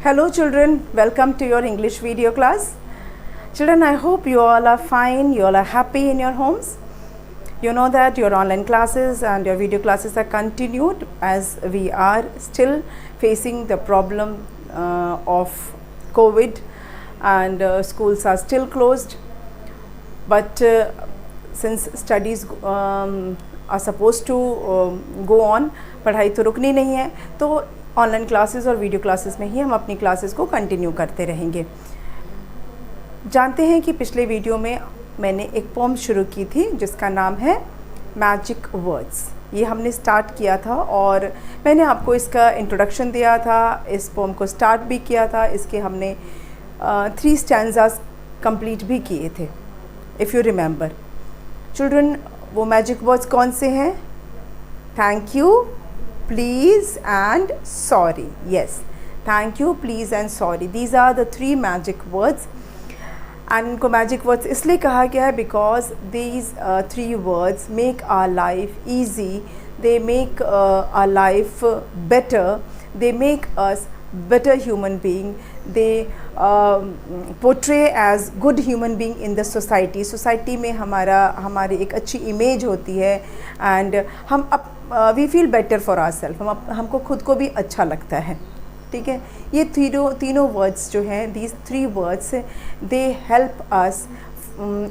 Hello children, welcome to your English video class. Children, I hope you all are fine, you all are happy in your homes. You know that your online classes and your video classes are continued as we are still facing the problem of COVID and schools are still closed. But since studies are supposed to go on, पढ़ाई तो रुकनी नहीं है, तो online classes और video classes में ही हम अपनी classes को कंटिन्यू करते रहेंगे। जानते हैं कि पिछले वीडियो में मैंने एक पोम शुरू की थी जिसका नाम है मैजिक वर्ड्स। ये हमने स्टार्ट किया था और मैंने आपको इसका इंट्रोडक्शन दिया था, इस पोम को स्टार्ट भी किया था, इसके हमने 3 स्टैंजास कंप्लीट भी किए थे, इफ़ यू रिमेंबर। चिल्ड्रन, वो मैजिक वर्ड्स कौन से हैं? Thank you, please and sorry. Yes, thank you, please and sorry, these are the 3 magic words. And इनको मैजिक वर्ड्स इसलिए कहा गया है because these 3 words make our life easy, they make our life better, they make us better human being, they portray as good human being in the society में हमारी एक अच्छी image होती है and हम we feel better for ourselves, हमको खुद को भी अच्छा लगता है। ठीक है, ये तीनों वर्ड्स जो हैं, these 3 words, they help us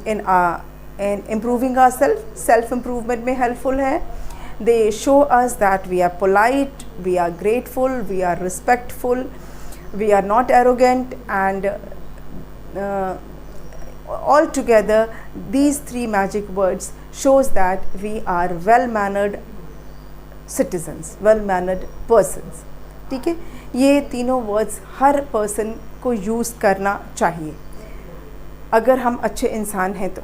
in improving ourselves, self improvement में helpful है। They show us that we are polite, we are grateful, we are respectful, we are not arrogant, and altogether these 3 magic words shows that we are well-mannered citizens, well-mannered persons. ठीक है, ये तीनों words हर person को use करना चाहिए अगर हम अच्छे इंसान हैं तो।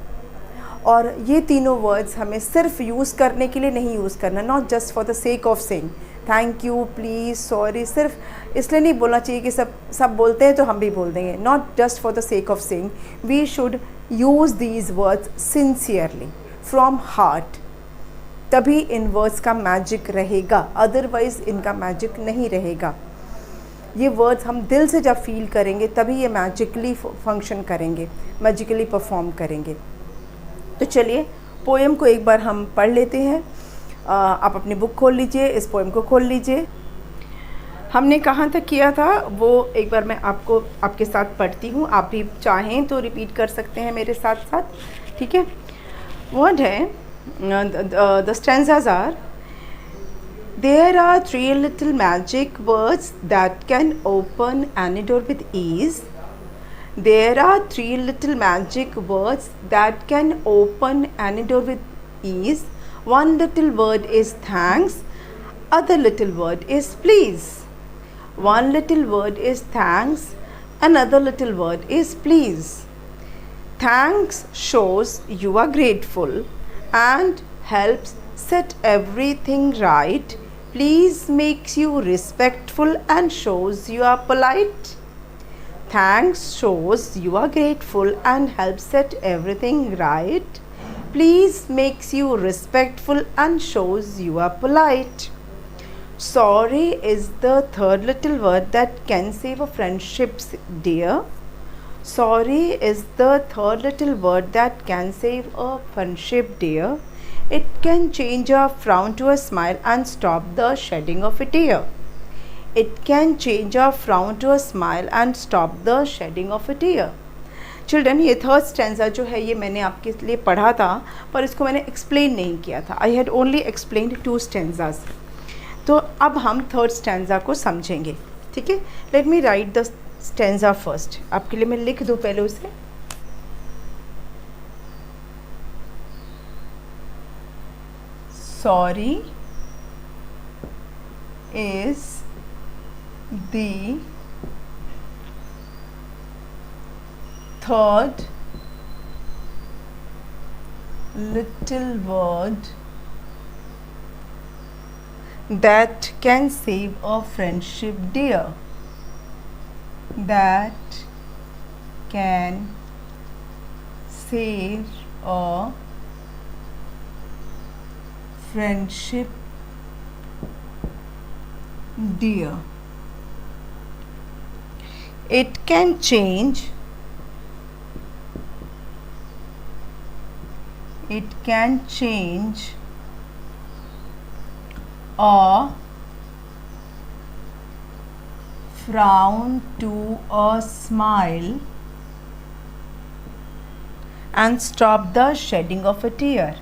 और ये तीनों वर्ड्स हमें सिर्फ यूज़ करने के लिए नहीं यूज़ करना, not just for the sake of saying thank you, please, sorry, सिर्फ इसलिए नहीं बोलना चाहिए कि सब बोलते हैं तो हम भी बोल देंगे। Not just for the sake of saying, we should use these words sincerely from heart, तभी इन वर्ड्स का मैजिक रहेगा, अदरवाइज़ इनका मैजिक नहीं रहेगा। ये वर्ड्स हम दिल से जब फील करेंगे तभी ये मैजिकली फंक्शन करेंगे, मैजिकली परफॉर्म करेंगे। तो चलिए पोएम को एक बार हम पढ़ लेते हैं। आप अपनी बुक खोल लीजिए, इस पोएम को खोल लीजिए। हमने कहाँ तक किया था वो एक बार मैं आपके साथ पढ़ती हूँ, आप भी चाहें तो रिपीट कर सकते हैं मेरे साथ साथ। ठीक है, वर्ड है, the stanzas are, there are 3 little magic words that can open any door with ease. There are 3 little magic words that can open any door with ease. One little word is thanks, other little word is please. One little word is thanks, another little word is please. Thanks shows you are grateful and helps set everything right. Please makes you respectful and shows you are polite. Thanks shows you are grateful and helps set everything right. Please makes you respectful and shows you are polite. Sorry is the 3rd little word that can save a friendship, dear. Sorry is the 3rd little word that can save a friendship, dear. It can change a frown to a smile and stop the shedding of a tear. It can change a frown to a smile and stop the shedding of a tear. Children, ये 3rd stanza जो है ये मैंने आपके लिए पढ़ा था, पर इसको मैंने एक्सप्लेन नहीं किया था। I had only explained 2 stanzas. तो अब हम 3rd स्टैंजा को समझेंगे। ठीक है, let me right the stanza first. आपके लिए मैं लिख दूँ पहले उसे। Sorry is the 3rd little word that can save a friendship, dear. That can save a friendship, dear. It can change. It can change a frown to a smile and stop the shedding of a tear.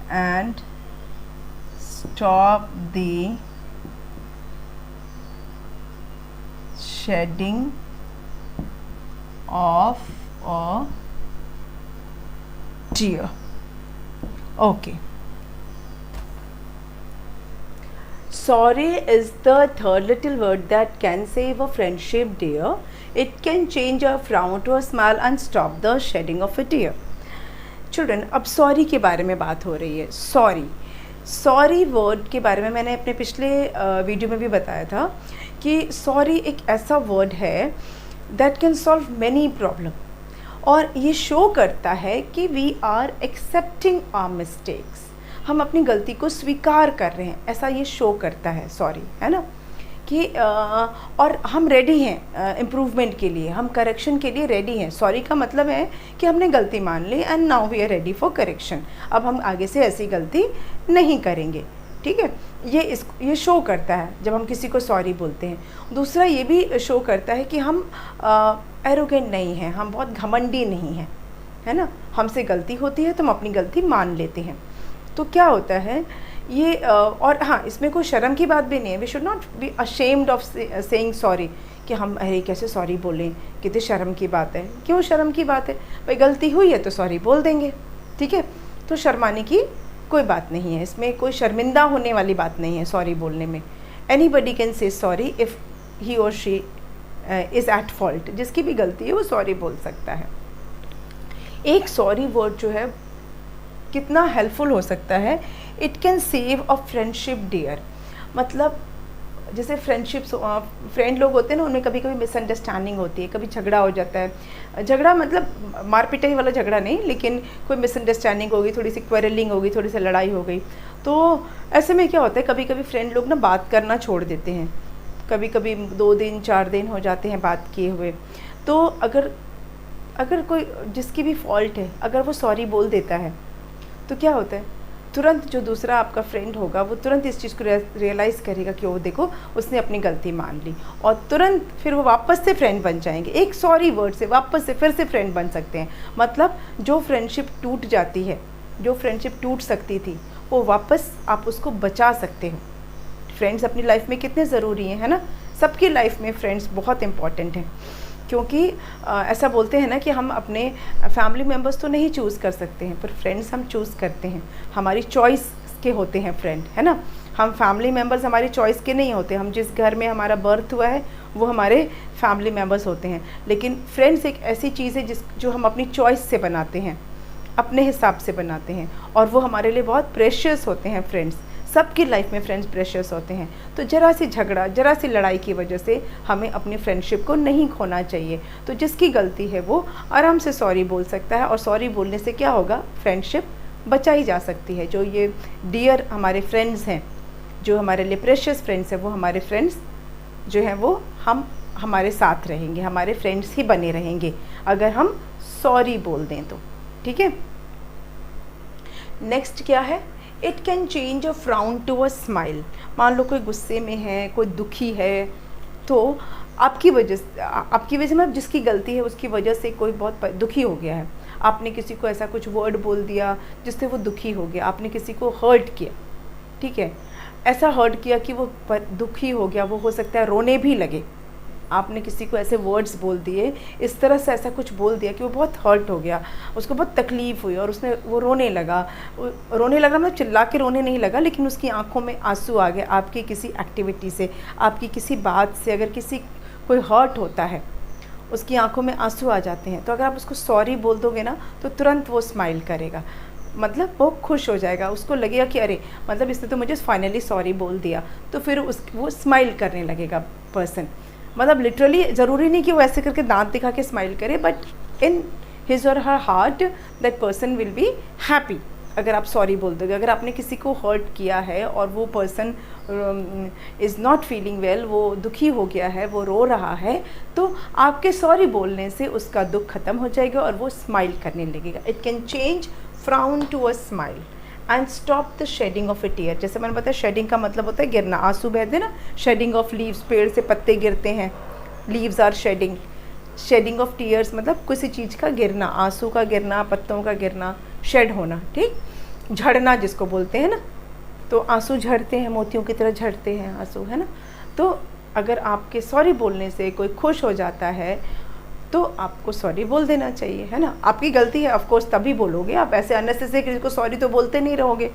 And stop the shedding of a tear. Okay. Sorry is the third little word that can save a friendship dear. It can change a frown to a smile and stop the shedding of a tear. Children, अब sorry के बारे में बात हो रही है. Sorry word के बारे में मैंने अपने पिछले वीडियो में भी बताया था कि सॉरी एक ऐसा वर्ड है that can solve many problem, और ये शो करता है कि we are accepting our mistakes, हम अपनी गलती को स्वीकार कर रहे हैं, ऐसा ये शो करता है सॉरी, है ना, कि और हम रेडी हैं इम्प्रूवमेंट के लिए, हम करेक्शन के लिए रेडी हैं. सॉरी का मतलब है कि हमने गलती मान ली and now we are ready for correction. अब हम आगे से ऐसी गलती नहीं करेंगे. ठीक है, ये शो करता है जब हम किसी को सॉरी बोलते हैं. दूसरा ये भी शो करता है कि हम एरोगेंट नहीं हैं, हम बहुत घमंडी नहीं हैं, है ना. हमसे गलती होती है तो हम अपनी गलती मान लेते हैं. तो क्या होता है ये और हाँ, इसमें कोई शर्म की बात भी नहीं है. We should not be ashamed of saying sorry, कि हम अरे कैसे सॉरी बोलें, कितनी शर्म की बात है. क्यों शर्म की बात है भाई, गलती हुई है तो सॉरी बोल देंगे. ठीक है, तो शर्माने की कोई बात नहीं है, इसमें कोई शर्मिंदा होने वाली बात नहीं है सॉरी बोलने में. Anybody can say sorry if he और शी इज़ एट फॉल्ट. जिसकी भी गलती है वो सॉरी बोल सकता है. एक सॉरी वर्ड जो है कितना हेल्पफुल हो सकता है. It can save a friendship dear. मतलब जैसे फ्रेंड लोग होते हैं ना, उनमें कभी कभी मिसअंडरस्टैंडिंग होती है, कभी झगड़ा हो जाता है. झगड़ा मतलब मार पिटाई वाला झगड़ा नहीं, लेकिन कोई मिसअंडरस्टैंडिंग हो गई, थोड़ी सी क्वेरलिंग हो गई, थोड़ी सी लड़ाई हो गई. तो ऐसे में क्या होता है, कभी कभी फ्रेंड लोग ना बात करना छोड़ देते हैं. कभी कभी 2 दिन 4 दिन हो जाते हैं बात किए हुए. तो अगर कोई जिसकी भी फॉल्ट है, अगर वो सॉरी बोल देता है तो क्या होता है, तुरंत जो दूसरा आपका फ्रेंड होगा वो तुरंत इस चीज़ को रियलाइज़ करेगा कि वो देखो उसने अपनी गलती मान ली, और तुरंत फिर वो वापस से फ्रेंड बन जाएंगे. एक सॉरी वर्ड से वापस से फिर से फ्रेंड बन सकते हैं. मतलब जो फ्रेंडशिप टूट जाती है, जो फ्रेंडशिप टूट सकती थी, वो वापस आप उसको बचा सकते हो. फ्रेंड्स अपनी लाइफ में कितने ज़रूरी हैं, है ना. सबकी लाइफ में फ्रेंड्स बहुत इंपॉर्टेंट हैं, क्योंकि ऐसा बोलते हैं ना कि हम अपने फैमिली मेम्बर्स तो नहीं चूज़ कर सकते हैं, पर फ्रेंड्स हम चूज़ करते हैं. हमारी चॉइस के होते हैं फ्रेंड, है ना. हम फैमिली मेम्बर्स हमारी चॉइस के नहीं होते. हम जिस घर में हमारा बर्थ हुआ है वो हमारे फैमिली मेम्बर्स होते हैं. लेकिन फ्रेंड्स एक ऐसी चीज़ है जो हम अपनी चॉइस से बनाते हैं, अपने हिसाब से बनाते हैं, और वो हमारे लिए बहुत प्रेशियस होते हैं. फ्रेंड्स सबकी लाइफ में फ्रेंड्स प्रेशियस होते हैं. तो ज़रा सी झगड़ा, ज़रा सी लड़ाई की वजह से हमें अपनी फ्रेंडशिप को नहीं खोना चाहिए. तो जिसकी गलती है वो आराम से सॉरी बोल सकता है, और सॉरी बोलने से क्या होगा, फ्रेंडशिप बचाई जा सकती है. जो ये डियर हमारे फ्रेंड्स हैं, जो हमारे लिए प्रेशियस फ्रेंड्स हैं, वो हमारे फ्रेंड्स जो हैं वो हमारे साथ रहेंगे, हमारे फ्रेंड्स ही बने रहेंगे अगर हम सॉरी बोल दें तो. ठीक है, नेक्स्ट क्या है, it can change a frown to a smile. मान लो कोई गुस्से में है, कोई दुखी है, तो आपकी वजह से मतलब जिसकी गलती है उसकी वजह से कोई बहुत दुखी हो गया है. आपने किसी को ऐसा कुछ वर्ड बोल दिया जिससे वो दुखी हो गया, आपने किसी को हर्ट किया. ठीक है, ऐसा हर्ट किया कि वो दुखी हो गया, वो हो सकता है रोने भी लगे. आपने किसी को ऐसे वर्ड्स बोल दिए, इस तरह से ऐसा कुछ बोल दिया कि वो बहुत हर्ट हो गया, उसको बहुत तकलीफ़ हुई और वो रोने लगा मतलब चिल्ला के रोने नहीं लगा, लेकिन उसकी आंखों में आंसू आ गए आपकी किसी एक्टिविटी से, आपकी किसी बात से. अगर कोई हर्ट होता है, उसकी आंखों में आंसू आ जाते हैं, तो अगर आप उसको सॉरी बोल दोगे ना, तो तुरंत वो स्माइल करेगा. मतलब वो खुश हो जाएगा, उसको लगेगा कि अरे मतलब इसने तो मुझे फाइनली सॉरी बोल दिया, तो फिर वो स्माइल करने लगेगा पर्सन. मतलब लिटरली ज़रूरी नहीं कि वो ऐसे करके दांत दिखा के स्माइल करे, बट इन हिज और her heart that person will be happy. अगर आप सॉरी बोल दोगे, अगर आपने किसी को हर्ट किया है और वो person is not feeling well, वो दुखी हो गया है, वो रो रहा है, तो आपके सॉरी बोलने से उसका दुख ख़त्म हो जाएगा और वो स्माइल करने लगेगा. It can change frown to a smile and stop the shedding of a tear. जैसे मैंने बताया, शेडिंग का मतलब होता है गिरना, आंसू बहते ना. शेडिंग ऑफ लीव्स, पेड़ से पत्ते गिरते हैं, leaves are shedding. Shedding of tears मतलब किसी चीज़ का गिरना, आंसू का गिरना, पत्तों का गिरना, शेड होना. ठीक, झड़ना जिसको बोलते हैं ना, तो आंसू झड़ते हैं, मोतियों की तरह झड़ते हैं आंसू, है ना. तो अगर आपके सॉरी बोलने से कोई खुश हो जाता है तो आपको सॉरी बोल देना चाहिए, है ना. आपकी गलती है, ऑफ कोर्स तभी बोलोगे, आप ऐसे अननेसेसरी किसी को सॉरी तो बोलते नहीं रहोगे.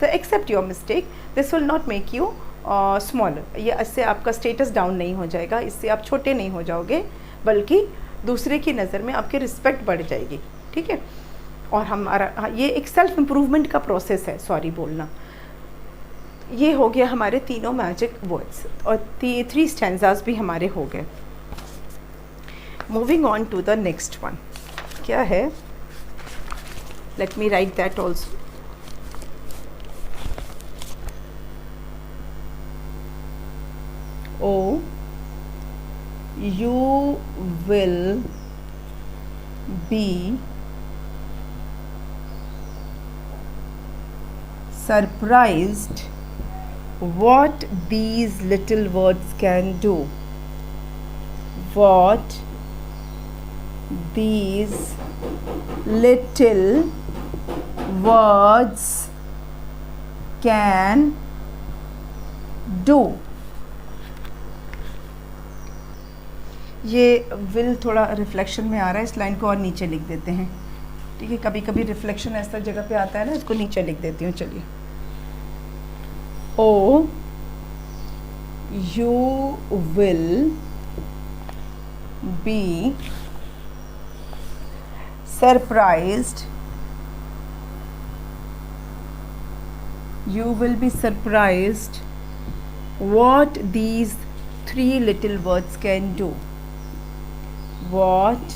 तो accept your mistake, this will not make you smaller. ये इससे आपका स्टेटस डाउन नहीं हो जाएगा, इससे आप छोटे नहीं हो जाओगे, बल्कि दूसरे की नज़र में आपकी रिस्पेक्ट बढ़ जाएगी. ठीक है. और हमारा ये एक सेल्फ इम्प्रूवमेंट का प्रोसेस है सॉरी बोलना. ये हो गया हमारे तीनों मैजिक वर्ड्स और 3 स्टैंजास भी हमारे हो गए. Moving on to the next one. क्या है, let me write that also. Oh you will be surprised what these little words can do. What these little words can do. ये will थोड़ा reflection में आ रहा है, इस लाइन को और नीचे लिख देते हैं. ठीक है, कभी कभी रिफ्लेक्शन ऐसा जगह पे आता है ना, इसको नीचे लिख देती हूँ. चलिए. Oh you will be surprised, you will be surprised what these 3 little words can do. What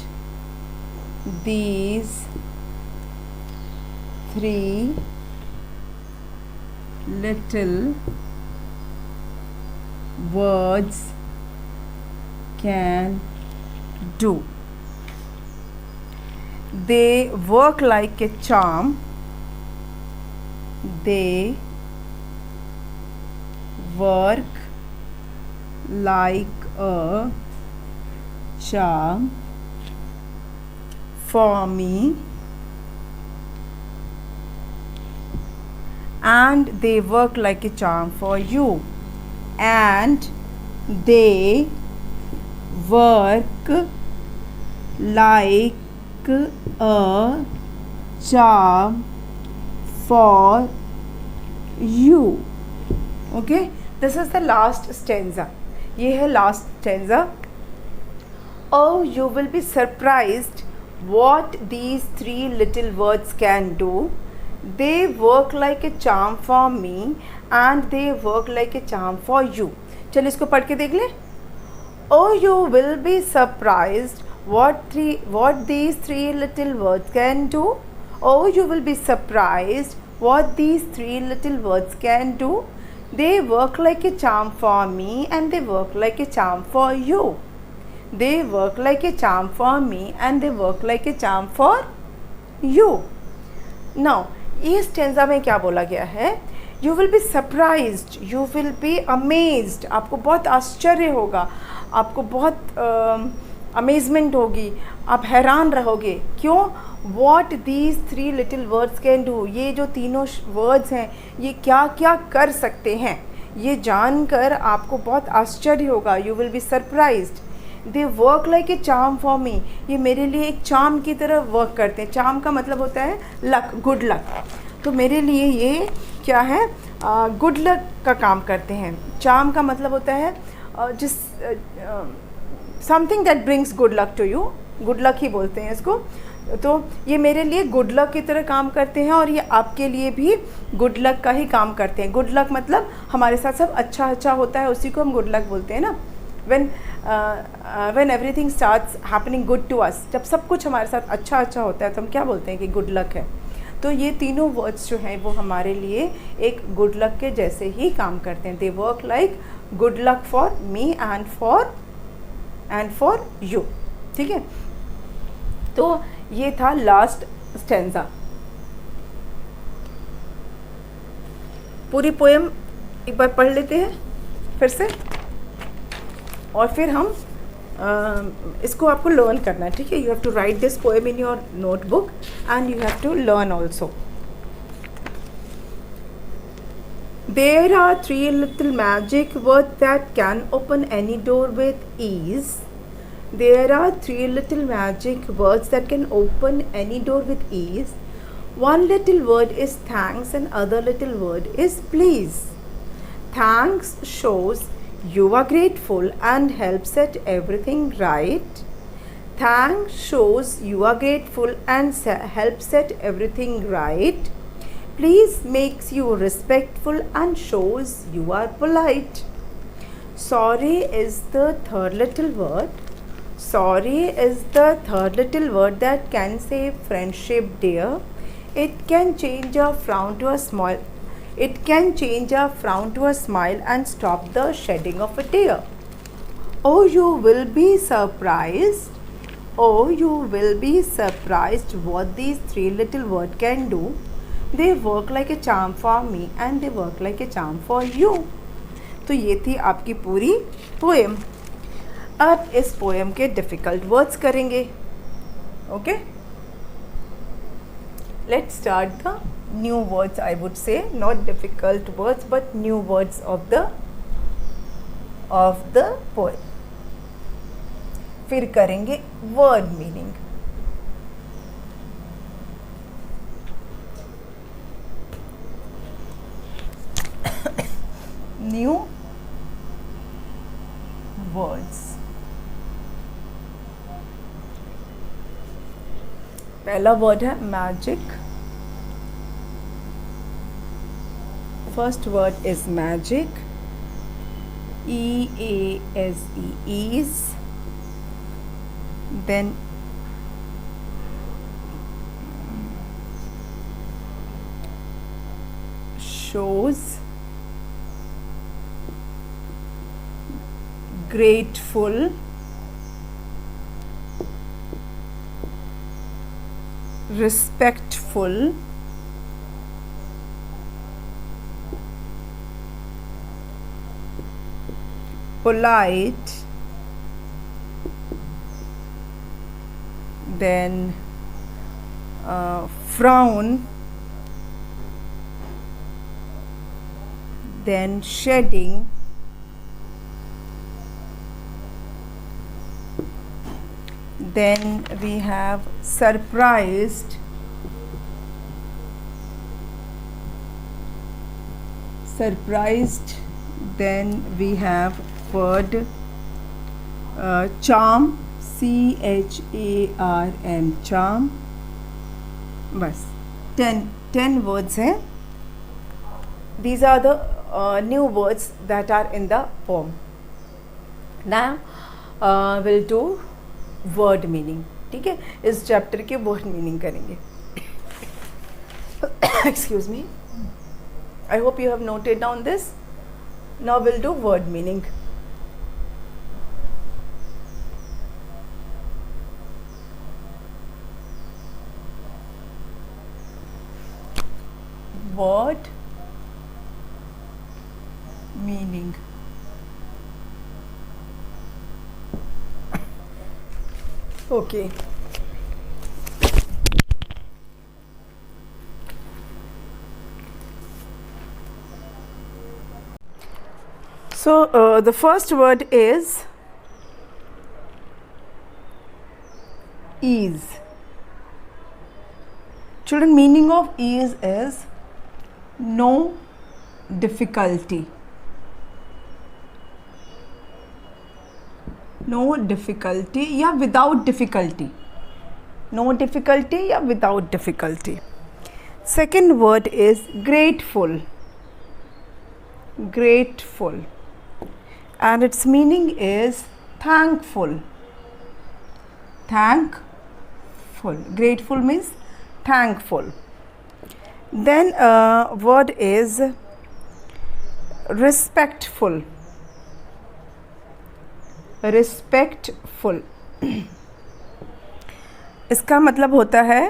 these 3 little words can do. They work like a charm. They work like a charm for me, and they work like a charm for you, and they work like a charm for you. Okay, this is the last stanza. ये है last stanza. Oh, you will be surprised what these 3 little words can do. They work like a charm for me, and they work like a charm for you. चलिए इसको पढ़ के देख लें. Oh, you will be surprised what these 3 little words can do. Oh, you will be surprised what these 3 little words can do. They work like a charm for me, and they work like a charm for you. They work like a charm for me, and they work like a charm for you. Now, इस stanza में क्या बोला गया है? You will be surprised, you will be amazed. आपको बहुत आश्चर्य होगा, आपको बहुत अमेजमेंट होगी, आप हैरान रहोगे. क्यों? What these 3 little words can do. ये जो तीनों वर्ड्स हैं, ये क्या क्या कर सकते हैं, ये जानकर आपको बहुत आश्चर्य होगा. You will be surprised. They work like a charm for me. ये मेरे लिए एक चार्म की तरह वर्क करते हैं. चार्म का मतलब होता है लक, गुड लक. तो मेरे लिए ये क्या है? गुड लक का काम करते हैं. चार्म का मतलब होता है जिस something that brings good luck to you. Good luck ही बोलते हैं इसको. तो ये मेरे लिए गुड लक की तरह काम करते हैं, और ये आपके लिए भी गुड लक का ही काम करते हैं. गुड लक मतलब हमारे साथ सब अच्छा अच्छा होता है, उसी को हम गुड लक बोलते हैं ना. when everything starts happening good to us, जब सब कुछ हमारे साथ अच्छा अच्छा होता है तो हम क्या बोलते हैं कि गुड लक है. तो ये तीनों वर्ड्स जो हैं वो हमारे लिए एक गुड लक के जैसे ही काम करते हैं. They work like good luck for me and for you. ठीक है, तो ये था लास्ट स्टेंजा. पूरी पोएम एक बार पढ़ लेते हैं फिर से, और फिर हम इसको आपको लर्न करना है. ठीक है, you have to write this poem in your notebook and you have to learn also. There are three little magic words that can open any door with ease. There are three little magic words that can open any door with ease. One little word is thanks and other little word is please. Thanks shows you are grateful and helps set everything right. Thanks shows you are grateful and helps set everything right. Please makes you respectful and shows you are polite. Sorry is the third little word. Sorry is the third little word that can save friendship dear. It can change a frown to a smile. It can change a frown to a smile and stop the shedding of a tear. Oh, you will be surprised. Oh, you will be surprised what these three little words can do. They work like a charm for me and they work like a charm for you. तो ये थी आपकी पूरी poem. अब इस poem के difficult words करेंगे. Okay, let's start the new words. I would say not difficult words but new words of the poem. फिर करेंगे वर्ड मीनिंग. New words. पहला वर्ड है magic. First word is magic. EASE, ease. Then shows grateful, respectful, polite, then frown, then shedding, then we have surprised, then we have word charm, CHARM, charm. बस 10 words हैं. These are the new words that are in the poem. Now we'll do word meaning. ठीक है, इस chapter के word meaning करेंगे. Excuse me, I hope you have noted down this. Now will do word meaning. Word meaning. Okay. So the first word is ease. Children, meaning of ease is no difficulty. No difficulty या without difficulty. No difficulty या without difficulty. Second word is grateful. Grateful. And its meaning is thankful. Thankful. Grateful means thankful. Then word is respectful. Respectful. इसका मतलब होता है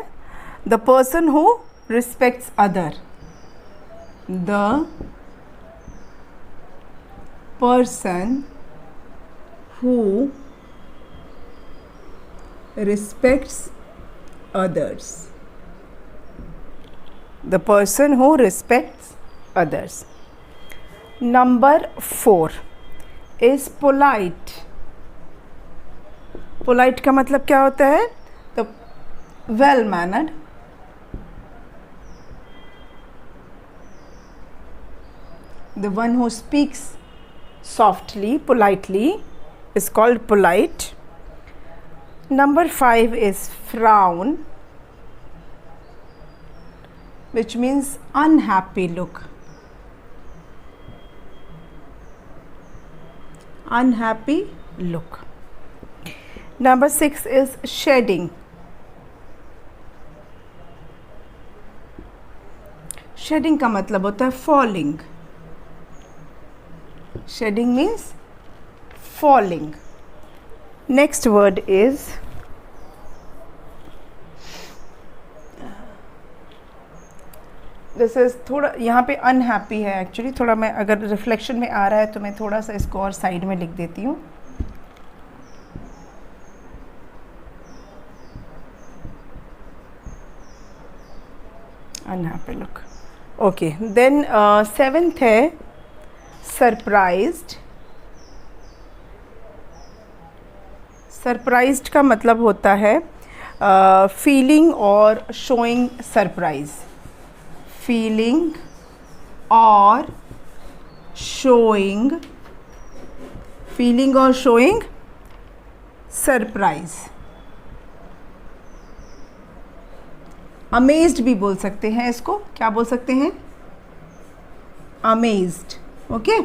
the person who respects other. The person who respects others. The person who respects others. Number 4 is polite. Polite का मतलब क्या होता है? तो well mannered. The one who speaks softly, politely is called polite. Number 5 is frown, which means unhappy look. Unhappy look. Number 6 is shedding. Shedding का मतलब होता है falling. Shedding means falling. Next word is this is थोड़ा यहाँ पे unhappy है actually. थोड़ा मैं अगर रिफ्लेक्शन में आ रहा है तो मैं थोड़ा सा इसको और साइड में लिख देती हूँ. Unhappy look. Okay. Then 7th है सरप्राइज्ड. सरप्राइज्ड का मतलब होता है फीलिंग और showing surprise. feeling or showing surprise. amazed भी बोल सकते हैं इसको. क्या बोल सकते हैं? amazed. ओके.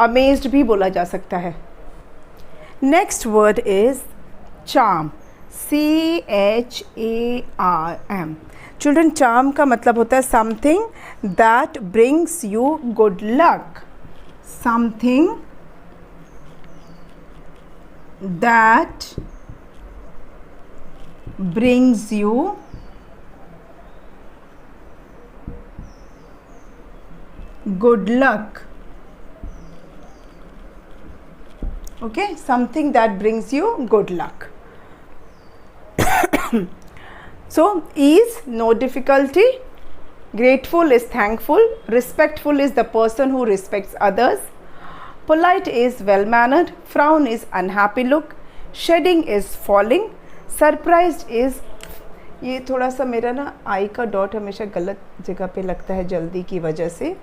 amazed भी बोला जा सकता है. next word is charm. CHARM. Children, charm का मतलब होता है something that brings you good luck. Something that brings you good luck. Okay. Something that brings you good luck. So, ease, no difficulty. Grateful is thankful. Respectful is the person who respects others. Polite is well mannered. Frown is unhappy look. Shedding is falling. Surprised is, ये थोड़ा सा मेरा ना आई का dot हमेशा गलत जगह पे लगता है जल्दी की वजह से.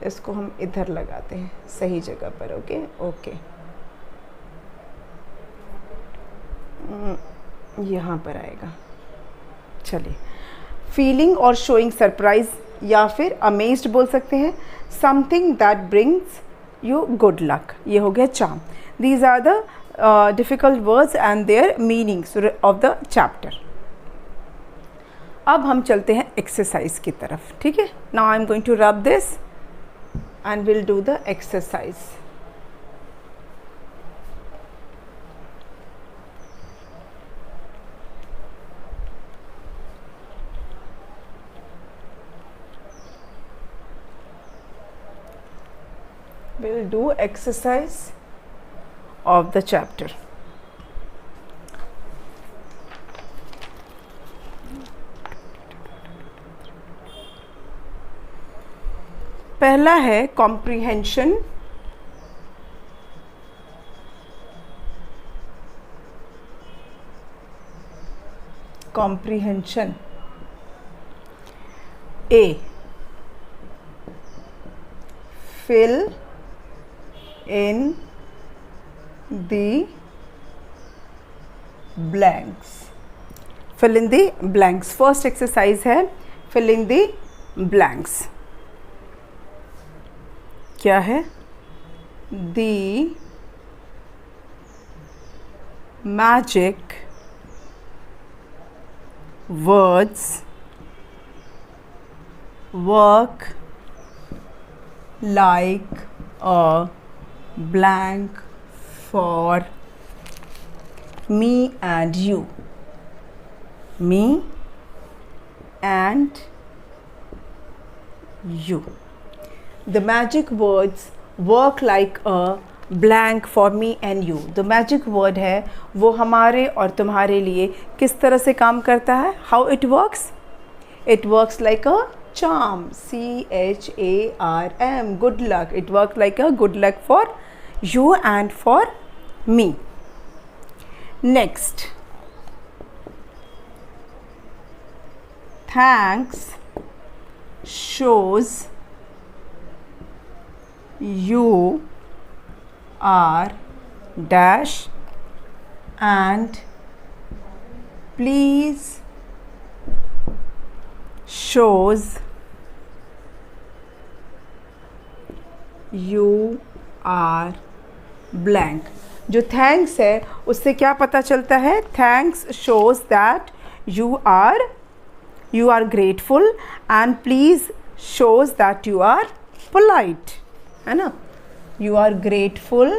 इसको हम इधर लगाते हैं सही जगह पर. ओके. ओके. यहाँ पर आएगा. चलिए. फीलिंग और शोइंग सरप्राइज या फिर अमेज्ड बोल सकते हैं. Something that brings you good luck. ये हो गया charm. These are the difficult words and their meanings of the chapter. अब हम चलते हैं एक्सरसाइज की तरफ. ठीक है. Now I am going to rub this and will do the exercise. We'll do exercise of the chapter. पहला है comprehension. Comprehension. A. Fill in the blanks. Fill in the blanks. First exercise है fill in the blanks. क्या है? The magic words work like a blank for me and you. Me and you. The magic words work like a blank for me and you. The magic word है वो हमारे और तुम्हारे लिए किस तरह से काम करता है? How it works? It works like a charm. CHARM. Good luck. It works like a good luck for you and for me. Next. Thanks shows you are dash and please shows you are blank. जो thanks है उससे क्या पता चलता है? Thanks shows that you are grateful and please shows that you are polite, है ना? You are grateful.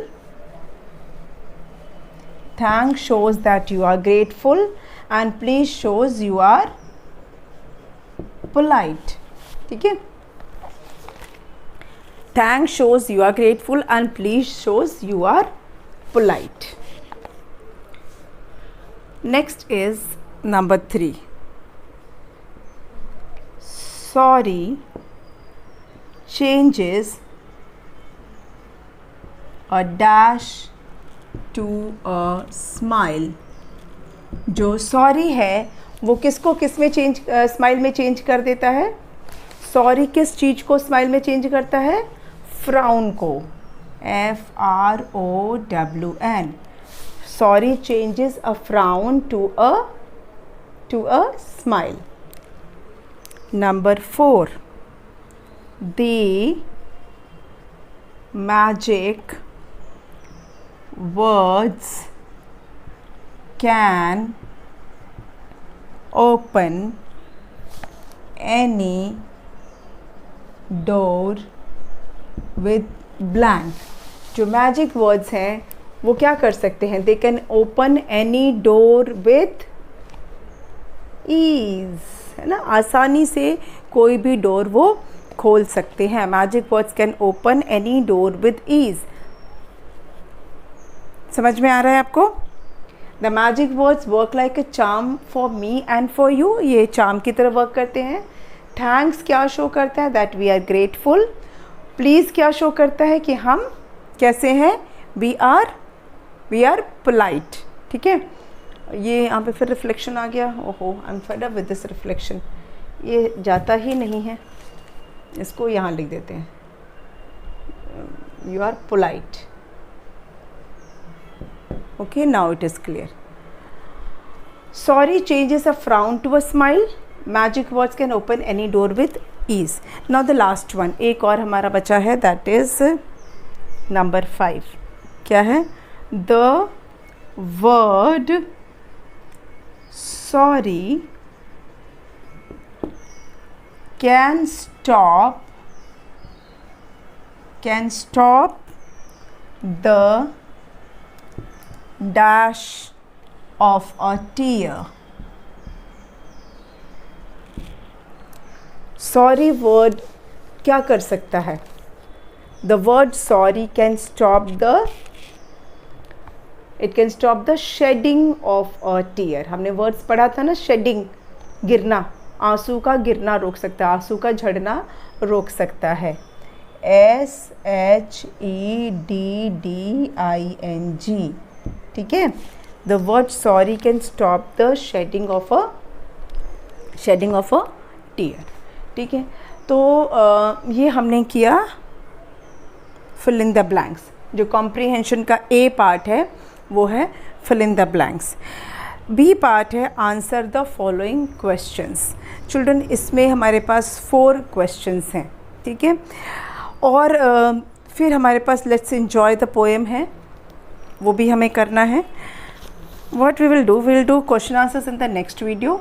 Thanks shows that you are grateful and please shows you are polite. ठीक है? Thanks shows you are grateful and please shows you are polite. Next is number 3. Sorry changes a dash to a smile. जो sorry है वो किसको किस में change smile में change कर देता है? सॉरी किस चीज़ को स्माइल में चेंज करता है? फ्राउन को. FROWN. Sorry changes a frown to a smile. Number 4. The magic words can open any door with blank. जो मैजिक वर्ड्स हैं वो क्या कर सकते हैं? They can open any door with ease, है ना? आसानी से कोई भी डोर वो खोल सकते हैं. Magic words can open any door with ease. समझ में आ रहा है आपको? The magic words work like a charm for me and for you. ये चार्म की तरह वर्क करते हैं. थैंक्स क्या शो करता है? That we are grateful. Please क्या शो करता है कि हम कैसे हैं? We are polite. ठीक है? ये यहाँ पे फिर रिफ्लेक्शन आ गया. ओहो, I am fed up with this reflection. ये जाता ही नहीं है. इसको यहाँ लिख देते हैं. You are polite. Okay, now it is clear. Sorry changes a frown to a smile. Magic words can open any door with ease. Now the last one, एक और हमारा बचा है, दैट इज़ नंबर 5. क्या है? The word sorry can stop the dash of a tear. Sorry word क्या कर सकता है? The word sorry can stop the shedding of a tear. हमने वर्ड्स पढ़ा था ना, शेडिंग, गिरना, आंसू का गिरना रोक सकता है, आंसू का झड़ना रोक सकता है. SHEDDING. ठीक है? The word sorry can stop the shedding of a tear. ठीक है? तो ये हमने किया फिल इन द ब्लैंक्स. जो कॉम्प्रीहेंशन का ए पार्ट है वो है fill in the blanks. B part है answer the following questions. Children, इसमें हमारे पास 4 क्वेश्चंस हैं. ठीक है? और फिर हमारे पास लेट्स एंजॉय द पोएम है, वो भी हमें करना है. What we will do question answers in the next video.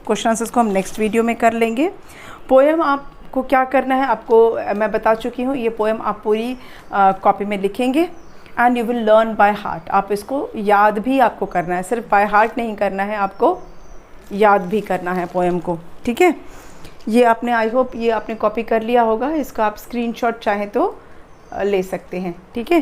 Question answers को हम नेक्स्ट वीडियो में कर लेंगे. पोएम आप आपको क्या करना है, आपको मैं बता चुकी हूँ, ये पोएम आप पूरी कॉपी में लिखेंगे and you will learn by heart. आप इसको याद भी आपको करना है, सिर्फ बाय हार्ट नहीं करना है, आपको याद भी करना है पोएम को, ठीक है। ये आपने, आई होप ये आपने कॉपी कर लिया होगा, इसका आप स्क्रीनशॉट चाहें तो ले सकते हैं, ठीक है।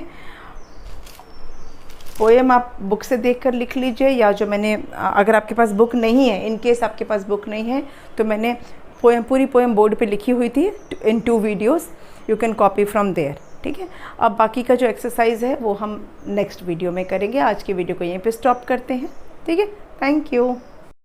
पोएम आप बुक से देखकर लिख लीजिए, या जो मैंने, अगर आपके पास बुक नहीं है, इन केस आपके पास बुक नहीं है, तो मैंने पूरी पोएम बोर्ड पे लिखी हुई थी in 2 videos, you can copy from there, ठीक है। अब बाकी का जो एक्सरसाइज है वो हम नेक्स्ट वीडियो में करेंगे। आज की वीडियो को यहीं पे स्टॉप करते हैं, ठीक है। Thank you.